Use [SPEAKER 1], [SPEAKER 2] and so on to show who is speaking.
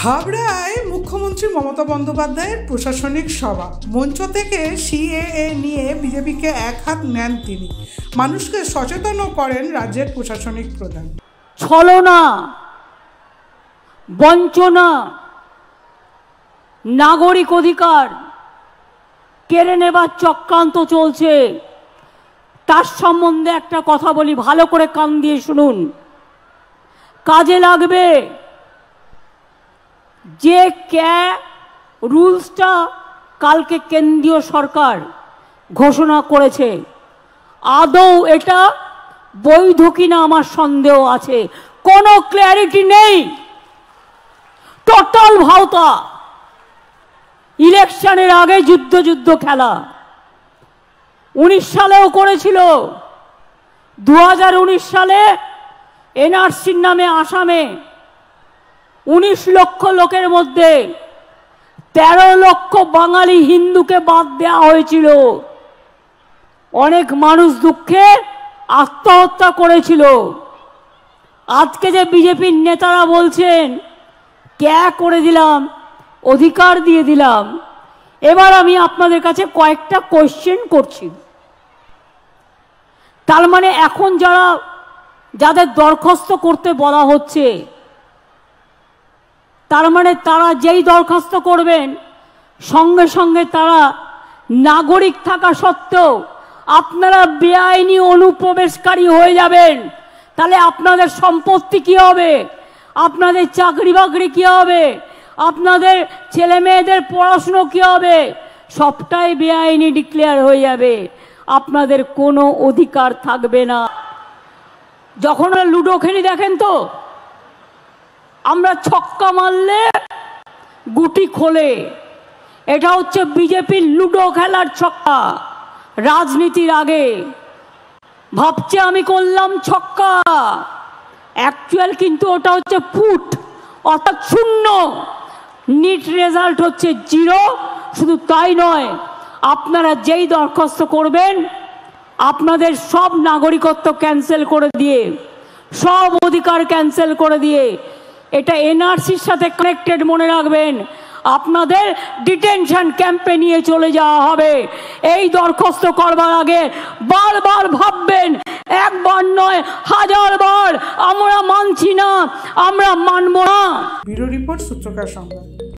[SPEAKER 1] হাবড়ায় মুখ্যমন্ত্রী মমতা বন্দ্যোপাধ্যায়ের প্রশাসনিক সভা। মঞ্চ থেকে সিএএ নিয়ে বিজেপিকে এক হাত নেন তিনি। মানুষকে সচেতনও করেন রাজ্যের প্রশাসনিক প্রধান।
[SPEAKER 2] ছলনা, বঞ্চনা, নাগরিক অধিকার কেড়ে নেবার চক্রান্ত চলছে। তার সম্বন্ধে একটা কথা বলি, ভালো করে কান দিয়ে শুনুন, কাজে লাগবে। যে রুলসটা কালকে কেন্দ্রীয় সরকার ঘোষণা করেছে, আদৌ এটা বৈধ কিনা আমার সন্দেহ আছে। কোনো ক্ল্যারিটি নেই, টোটাল ভাওতা। ইলেকশনের আগে যুদ্ধ খেলা 19 সালেও করেছিল। 2019 সালে এনআরসির নামে আসামে 19 লক্ষ লোকের মধ্যে 13 লক্ষ বাঙালি হিন্দুকে বাদ দেওয়া হয়েছিল। অনেক মানুষ দুঃখে আত্মহত্যা করেছিল। আজকে যে বিজেপির নেতারা বলছেন করে দিলাম, অধিকার দিয়ে দিলাম, এবার আমি আপনাদের কাছে কয়েকটা কোয়েশ্চেন করছি। তার মানে এখন যাদের দরখাস্ত করতে বলা হচ্ছে, তার মানে তারা যেই দরখাস্ত করবেন সঙ্গে সঙ্গে তারা নাগরিক থাকা সত্ত্বেও আপনারা বেআইনি অনুপ্রবেশকারী হয়ে যাবেন। তাহলে আপনাদের সম্পত্তি কি হবে, আপনাদের চাকরি বাকরি কি হবে, আপনাদের ছেলে মেয়েদের পড়াশুনো কি হবে, সবটাই বেআইনি ডিক্লেয়ার হয়ে যাবে। আপনাদের কোনো অধিকার থাকবে না। যখন লুডো খেলি দেখেন তো, আমরা ছক্কা মারলে গুটি খোলে। এটা হচ্ছে বিজেপির লুডো খেলার ছক্কা। রাজনীতির আগে ভাবছে আমি করলাম ছক্কা, অ্যাকচুয়াল কিন্তু ওটা হচ্ছে ফুট, অর্থাৎ শূন্য। নিট রেজাল্ট হচ্ছে 0। শুধু তাই নয়, আপনারা যেই দরখাস্ত করবেন আপনাদের সব নাগরিকত্ব ক্যান্সেল করে দিয়ে, সব অধিকার ক্যান্সেল করে দিয়ে, এটা এনআরসির সাথে কানেক্টেড, মনে রাখবেন, আপনাদের ডিটেনশন ক্যাম্পে নিয়ে চলে যাওয়া হবে। এই দরখাস্ত করবার আগে বারবার ভাববেন, একবার নয় 1000 বার। আমরা মানছি না, আমরা মানব না।
[SPEAKER 1] ব্যুরো রিপোর্ট, সূত্রকার সংবাদ।